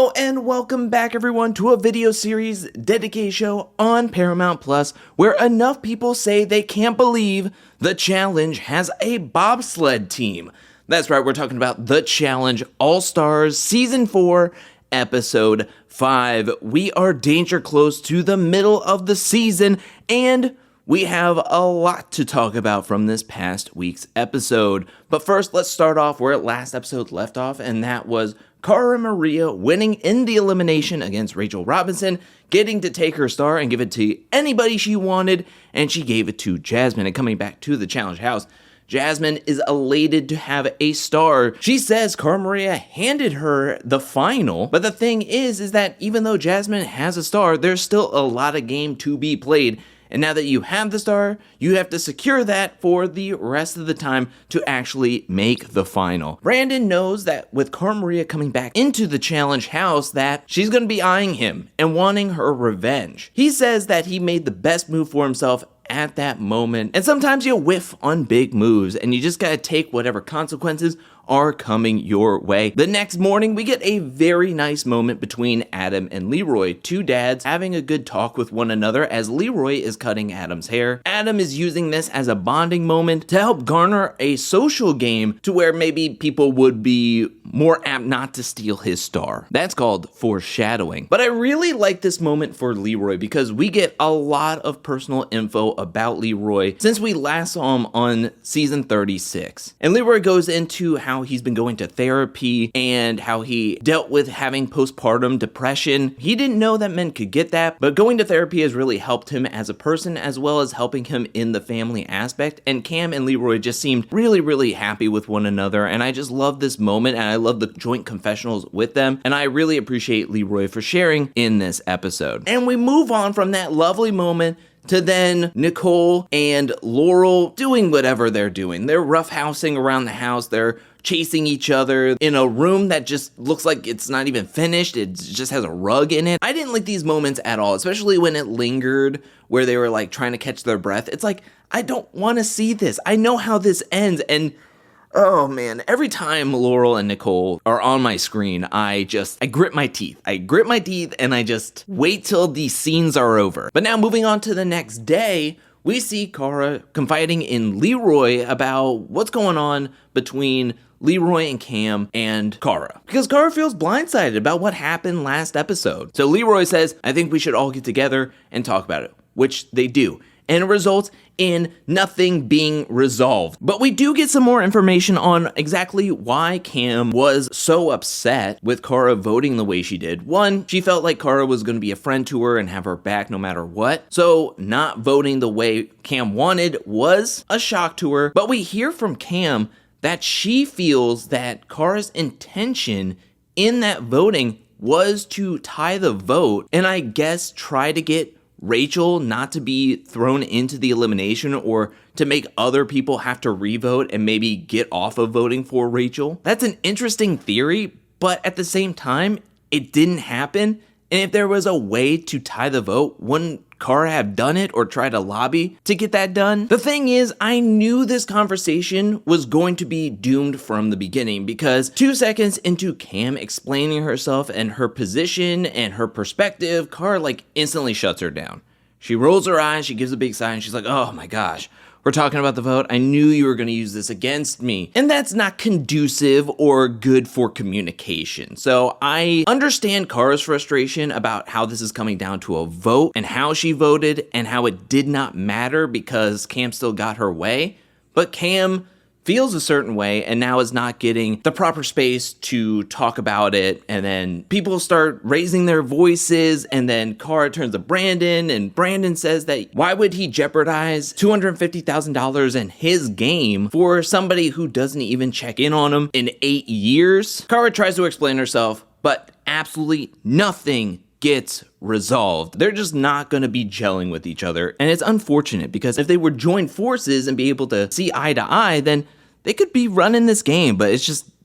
Hello and welcome back everyone to a video series dedicated show on Paramount Plus where enough people say they can't believe The Challenge has a bobsled team. That's right, we're talking about The Challenge All-Stars Season 4, Episode 5. We are danger close to the middle of the season and we have a lot to talk about from this past week's episode. But first, let's start off where last episode left off, and that was Cara Maria winning in the elimination against Rachel Robinson, getting to take her star and give it to anybody she wanted, and she gave it to Jasmine. And coming back to the challenge house, Jasmine is elated to have a star. She says Cara Maria handed her the final, but the thing is that even though Jasmine has a star, there's still a lot of game to be played. And now that you have the star, you have to secure that for the rest of the time to actually make the final. Brandon knows that with Cara Maria coming back into the challenge house that she's going to be eyeing him and wanting her revenge. He says that he made the best move for himself at that moment. And sometimes you whiff on big moves and you just gotta take whatever consequences are coming your way. The next morning, we get a very nice moment between Adam and Leroy, two dads having a good talk with one another as Leroy is cutting Adam's hair. Adam is using this as a bonding moment to help garner a social game to where maybe people would be more apt not to steal his star. That's called foreshadowing. But I really like this moment for Leroy because we get a lot of personal info about Leroy since we last saw him on season 36. And Leroy goes into how he's been going to therapy and how he dealt with having postpartum depression. He didn't know that men could get that, but going to therapy has really helped him as a person as well as helping him in the family aspect. And Cam and Leroy just seemed really happy with one another, and I just love this moment and I love the joint confessionals with them, and I really appreciate Leroy for sharing in this episode. And we move on from that lovely moment to then Nicole and Laurel doing whatever they're doing. They're roughhousing around the house. They're chasing each other in a room that just looks like it's not even finished. It just has a rug in it. I didn't like these moments at all, especially when it lingered where they were like trying to catch their breath. It's like, I don't want to see this. I know how this ends. And oh man, every time Laurel and Nicole are on my screen, I grit my teeth. I grit my teeth and I just wait till these scenes are over. But now moving on to the next day, we see Cara confiding in Leroy about what's going on between Leroy and Cam and Cara. Because Cara feels blindsided about what happened last episode. So Leroy says, I think we should all get together and talk about it, which they do. And it results in nothing being resolved. But we do get some more information on exactly why Cam was so upset with Cara voting the way she did. One, she felt like Cara was going to be a friend to her and have her back no matter what. So not voting the way Cam wanted was a shock to her. But we hear from Cam that she feels that Cara's intention in that voting was to tie the vote and I guess try to get Rachel not to be thrown into the elimination or to make other people have to revote and maybe get off of voting for Rachel. That's an interesting theory, but at the same time, it didn't happen. And if there was a way to tie the vote, wouldn't Cara have done it or try to lobby to get that done? The thing is, I knew this conversation was going to be doomed from the beginning because 2 seconds into Cam explaining herself and her position and her perspective, Cara like instantly shuts her down. She rolls her eyes, she gives a big sigh, and she's like, oh my gosh, we're talking about the vote. I knew you were going to use this against me. And that's not conducive or good for communication. So I understand Cara's frustration about how this is coming down to a vote and how she voted and how it did not matter because Cam still got her way. But Cam feels a certain way and now is not getting the proper space to talk about it, and then people start raising their voices, and then Cara turns to Brandon and Brandon says that why would he jeopardize $250,000 in his game for somebody who doesn't even check in on him in 8 years? Cara tries to explain herself, but absolutely nothing gets resolved. They're just not going to be gelling with each other, and it's unfortunate because if they would join forces and be able to see eye to eye, then they could be running this game, but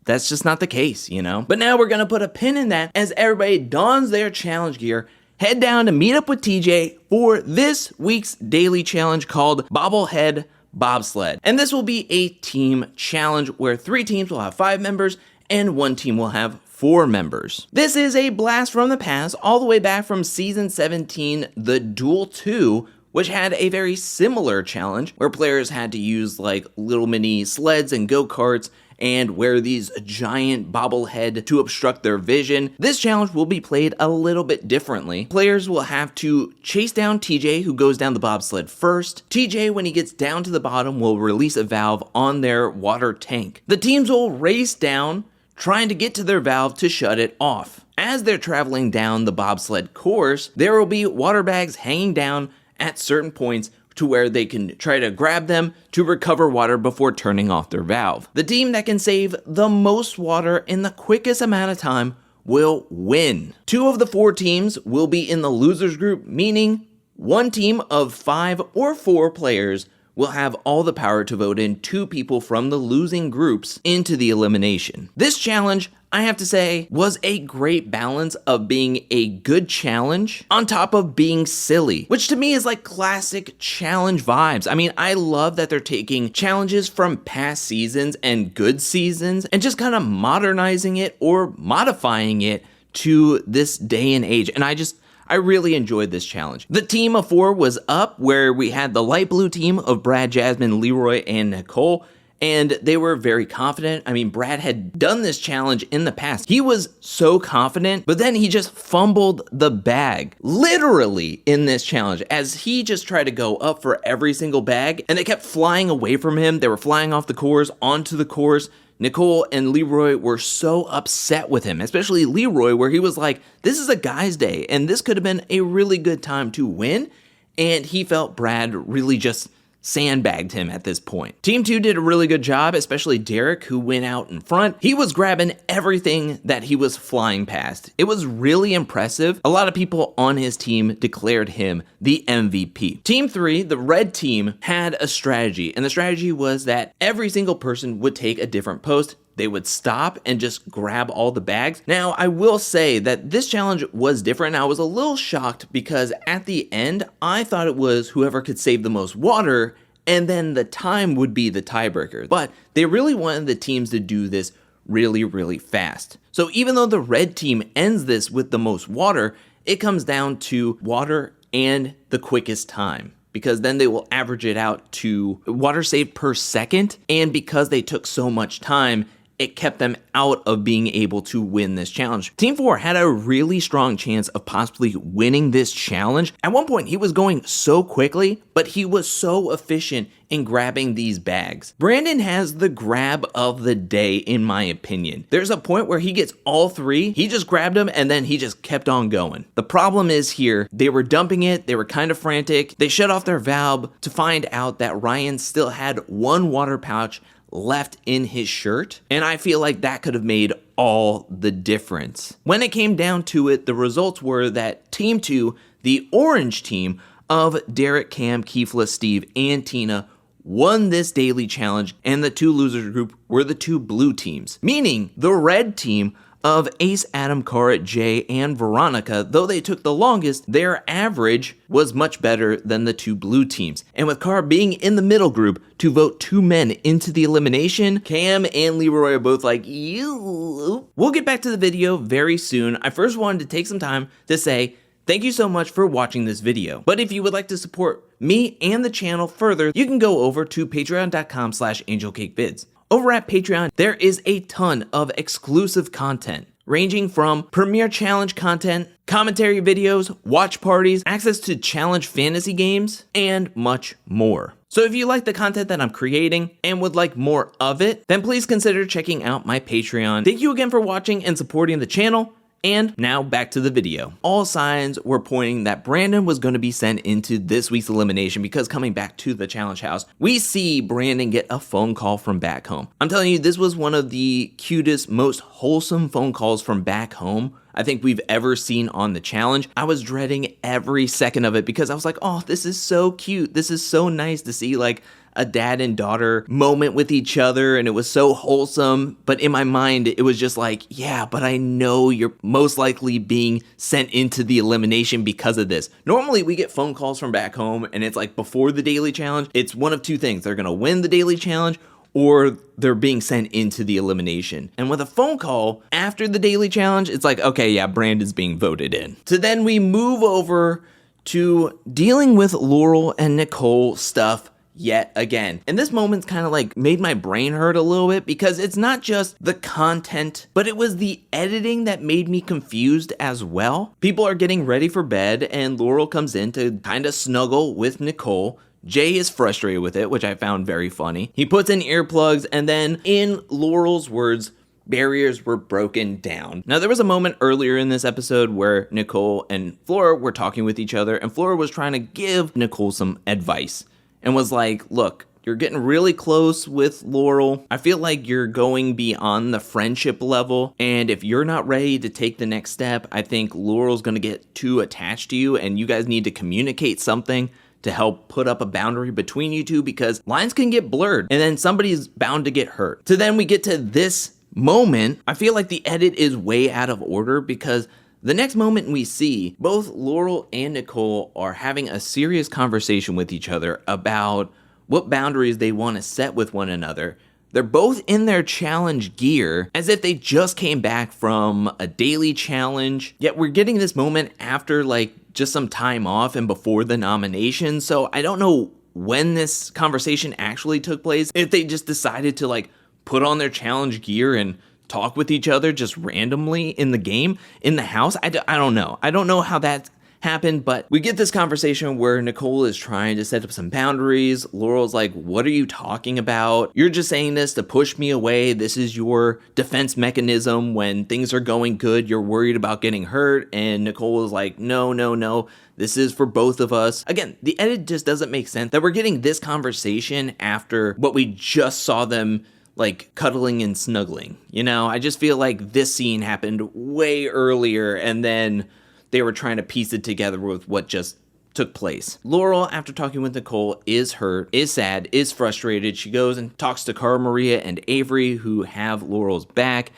that's just not the case, you know? But now we're going to put a pin in that as everybody dons their challenge gear, head down to meet up with TJ for this week's daily challenge called Bobblehead Bobsled. And this will be a team challenge where 3 teams will have 5 members and 1 team will have 4 members. This is a blast from the past, all the way back from season 17, The Duel 2, which had a very similar challenge where players had to use like little mini sleds and go-karts and wear these giant bobblehead to obstruct their vision. This challenge will be played a little bit differently. Players will have to chase down TJ, who goes down the bobsled first. TJ, when he gets down to the bottom, will release a valve on their water tank. The teams will race down, trying to get to their valve to shut it off. As they're traveling down the bobsled course, there will be water bags hanging down at certain points to where they can try to grab them to recover water before turning off their valve. The team that can save the most water in the quickest amount of time will win. 2 of the 4 teams will be in the losers group, meaning one team of 5 or 4 players will have all the power to vote in 2 people from the losing groups into the elimination. This challenge, I have to say, was a great balance of being a good challenge on top of being silly, which to me is like classic challenge vibes. I mean, I love that they're taking challenges from past seasons and good seasons and just kind of modernizing it or modifying it to this day and age. And I really enjoyed this challenge. The team of 4 was up, where we had the light blue team of Brad, Jasmine, Leroy, and Nicole, and they were very confident. I mean, Brad had done this challenge in the past. He was so confident, but then he just fumbled the bag, literally, in this challenge, as he just tried to go up for every single bag, and they kept flying away from him. They were flying off the course, onto the course. Nicole and Leroy were so upset with him, especially Leroy, where he was like, this is a guy's day, and this could have been a really good time to win, and he felt Brad really just sandbagged him at this point. Team 2 did a really good job, especially Derek, who went out in front. He was grabbing everything that he was flying past. It was really impressive. A lot of people on his team declared him the MVP. Team 3, the red team, had a strategy, and the strategy was that every single person would take a different post. They would stop and just grab all the bags. Now, I will say that this challenge was different. I was a little shocked because at the end, I thought it was whoever could save the most water, and then the time would be the tiebreaker. But they really wanted the teams to do this really, really fast. So even though the red team ends this with the most water, it comes down to water and the quickest time, because then they will average it out to water saved per second. And because they took so much time, it kept them out of being able to win this challenge. Team 4 had a really strong chance of possibly winning this challenge. At one point, he was going so quickly, but he was so efficient in grabbing these bags. Brandon has the grab of the day, in my opinion. There's a point where he gets all 3, he just grabbed them, and then he just kept on going. The problem is here, they were dumping it, they were kind of frantic, they shut off their valve to find out that Ryan still had 1 water pouch left in his shirt, and I feel like that could have made all the difference. When it came down to it, the results were that Team 2, the orange team of Derek, Cam, Keefla, Steve, and Tina, won this daily challenge, and the 2 losers group were the 2 blue teams, meaning the red team of Ace, Adam, Cara, Jay, and Veronica, though they took the longest, their average was much better than the 2 blue teams. And with Cara being in the middle group to vote 2 men into the elimination, Cam and Leroy are both like, ew. We'll get back to the video very soon. I first wanted to take some time to say thank you so much for watching this video. But if you would like to support me and the channel further, you can go over to patreon.com/angelcakevids. Over at Patreon, there is a ton of exclusive content, ranging from premiere challenge content, commentary videos, watch parties, access to challenge fantasy games, and much more. So if you like the content that I'm creating and would like more of it, then please consider checking out my Patreon. Thank you again for watching and supporting the channel. And now back to the video. All signs were pointing that Brandon was going to be sent into this week's elimination, because coming back to the challenge house, we see Brandon get a phone call from back home. I'm telling you, this was one of the cutest, most wholesome phone calls from back home I think we've ever seen on the challenge. I was dreading every second of it because I was like, oh, this is so cute. This is so nice to see like a dad and daughter moment with each other, and it was so wholesome. But in my mind, it was just like, yeah, but I know you're most likely being sent into the elimination because of this. Normally, we get phone calls from back home, and it's like before the daily challenge, it's one of two things. They're gonna win the daily challenge, or they're being sent into the elimination. And with a phone call after the daily challenge, it's like, okay, yeah, Brandon's being voted in. So then we move over to dealing with Laurel and Nicole stuff yet again. And this moment's kind of like made my brain hurt a little bit because it's not just the content, but it was the editing that made me confused as well. People are getting ready for bed and Laurel comes in to kind of snuggle with Nicole. Jay is frustrated with it, which I found very funny. He puts in earplugs and then, in Laurel's words, barriers were broken down. Now, there was a moment earlier in this episode where Nicole and Flora were talking with each other and Flora was trying to give Nicole some advice and was like, look, you're getting really close with Laurel. I feel like you're going beyond the friendship level. And if you're not ready to take the next step, I think Laurel's going to get too attached to you and you guys need to communicate something to help put up a boundary between you two because lines can get blurred and then somebody's bound to get hurt. So then we get to this moment. I feel like the edit is way out of order because the next moment we see, both Laurel and Nicole are having a serious conversation with each other about what boundaries they want to set with one another. They're both in their challenge gear as if they just came back from a daily challenge. Yet we're getting this moment after like just some time off and before the nomination. So I don't know when this conversation actually took place. If they just decided to like put on their challenge gear and talk with each other just randomly in the game, in the house. I don't know. I don't know how that happened, but we get this conversation where Nicole is trying to set up some boundaries. Laurel's like, what are you talking about? You're just saying this to push me away. This is your defense mechanism. When things are going good, you're worried about getting hurt. And Nicole is like, no. This is for both of us. Again, the edit just doesn't make sense that we're getting this conversation after what we just saw them like cuddling and snuggling. You know, I just feel like this scene happened way earlier and then they were trying to piece it together with what just took place. Laurel, after talking with Nicole, is hurt, is sad, is frustrated. She goes and talks to Cara Maria and Avery, who have Laurel's back,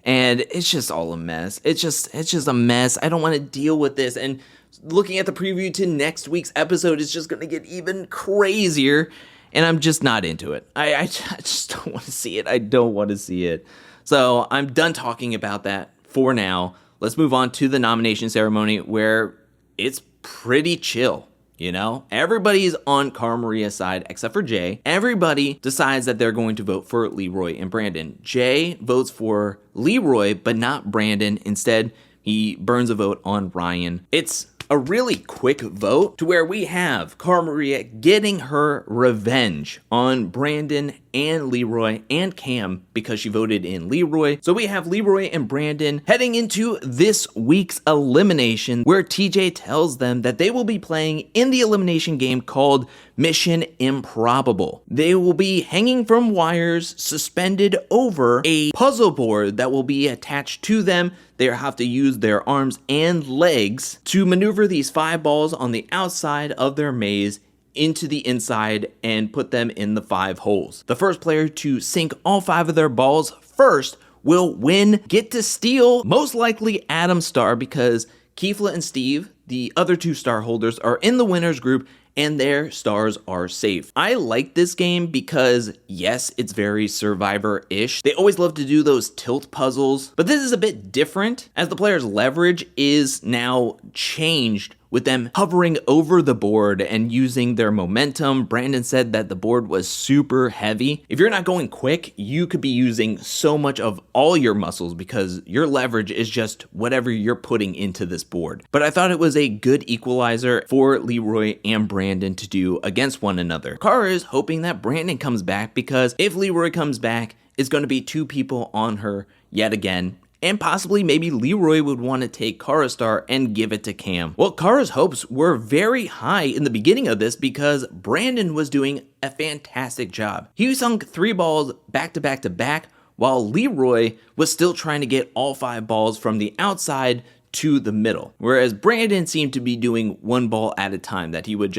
and it's just all a mess. It's just a mess. I don't want to deal with this. And looking at the preview to next week's episode, it's just going to get even crazier. And I'm just not into it. I just don't want to see it. I don't want to see it. So I'm done talking about that for now. Let's move on to the nomination ceremony where it's pretty chill. You know, everybody's on Cara Maria's side except for Jay. Everybody decides that they're going to vote for Leroy and Brandon. Jay votes for Leroy, but not Brandon. Instead, he burns a vote on Ryan. It's a really quick vote to where we have Cara Maria getting her revenge on Brandon and Leroy and Cam because she voted in Leroy. So we have Leroy and Brandon heading into this week's elimination where TJ tells them that they will be playing in the elimination game called Mission Improbable. They will be hanging from wires suspended over a puzzle board that will be attached to them. They have to use their arms and legs to maneuver these 5 balls on the outside of their maze into the inside and put them in the 5 holes. The first player to sink all 5 of their balls first will win, get to steal most likely Adam's star because Kifla and Steve, the other 2 star holders, are in the winners group and their stars are safe. I like this game because, yes, it's very Survivor-ish. They always love to do those tilt puzzles, but this is a bit different as the player's leverage is now changed with them hovering over the board and using their momentum. Brandon said that the board was super heavy. If you're not going quick, you could be using so much of all your muscles because your leverage is just whatever you're putting into this board. But I thought it was a good equalizer for Leroy and Brandon to do against one another. Cara is hoping that Brandon comes back because if Leroy comes back, it's going to be 2 people on her yet again. And possibly maybe Leroy would want to take Cara's star and give it to Cam. Well, Cara's hopes were very high in the beginning of this because Brandon was doing a fantastic job. He sunk 3 balls back to back to back while Leroy was still trying to get all 5 balls from the outside to the middle. Whereas Brandon seemed to be doing one ball at a time, that he would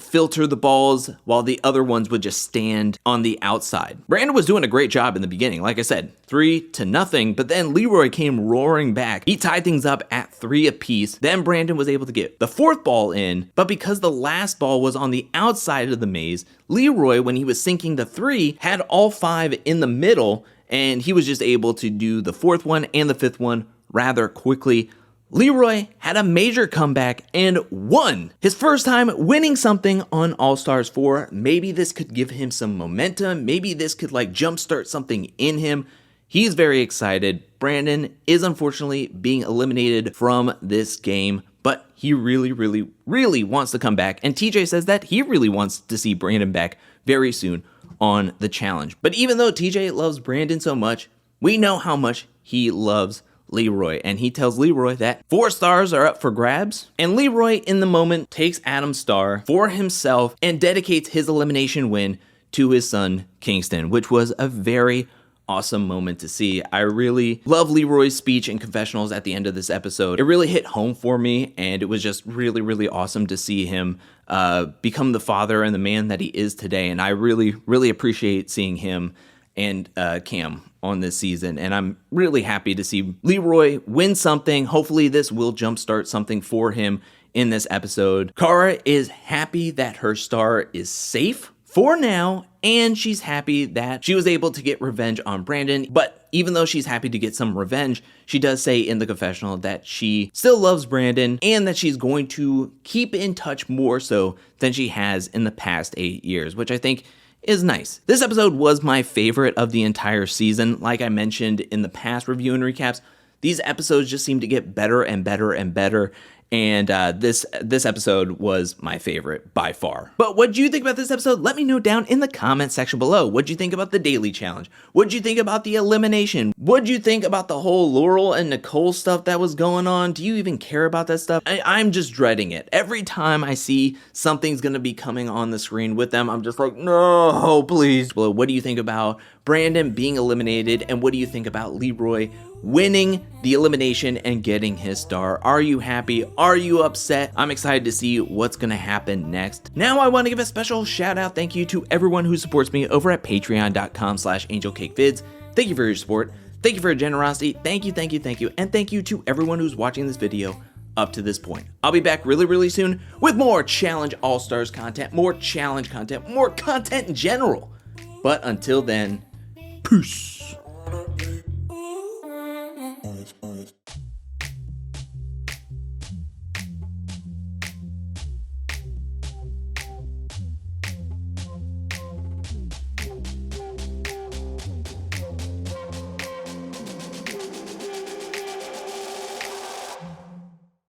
filter the balls while the other ones would just stand on the outside. Brandon was doing a great job in the beginning. Like I said, 3-0, but then Leroy came roaring back. He tied things up at 3 apiece. Then Brandon was able to get the 4th ball in, but because the last ball was on the outside of the maze, Leroy, when he was sinking the 3, had all 5 in the middle, and he was just able to do the 4th one and the 5th one rather quickly. Leroy had a major comeback and won. His first time winning something on All-Stars 4. Maybe this could give him some momentum. Maybe this could jumpstart something in him. He's very excited. Brandon is unfortunately being eliminated from this game, but he really, really, really wants to come back. And TJ says that he really wants to see Brandon back very soon on the challenge. But even though TJ loves Brandon so much, we know how much he loves Leroy, and he tells Leroy that 4 stars are up for grabs, and Leroy in the moment takes Adam's star for himself and dedicates his elimination win to his son Kingston, which was a very awesome moment to see. I really love Leroy's speech and confessionals at the end of this episode. It really hit home for me, and it was just really, really awesome to see him become the father and the man that he is today, and I really, really appreciate seeing him and Cam on this season, and I'm really happy to see Leroy win something. Hopefully this will jumpstart something for him in this episode. Cara is happy that her star is safe for now, and she's happy that she was able to get revenge on Brandon. But even though she's happy to get some revenge, she does say in the confessional that she still loves Brandon and that she's going to keep in touch more so than she has in the past 8 years, which I think is nice. This episode was my favorite of the entire season. Like I mentioned in the past review and recaps, these episodes just seem to get better and better and better. And this episode was my favorite by far. But what do you think about this episode? Let me know down in the comment section below. What do you think about the daily challenge? What do you think about the elimination? What do you think about the whole Laurel and Nicole stuff that was going on? Do you even care about that stuff? I'm just dreading it. Every time I see something's gonna be coming on the screen with them, I'm just like, no, please. Well, what do you think about Brandon being eliminated? And what do you think about Leroy winning the elimination and getting his star? Are you happy? Are you upset? I'm excited to see what's gonna happen next. Now I want to give a special shout out thank you to everyone who supports me over at patreon.com/angelcakevids. Thank you for your support. Thank you for your generosity. Thank you, thank you, thank you. And thank you to everyone who's watching this video up to this point. I'll be back really, really soon with more Challenge All-Stars content, more challenge content, more content in general. But until then, peace.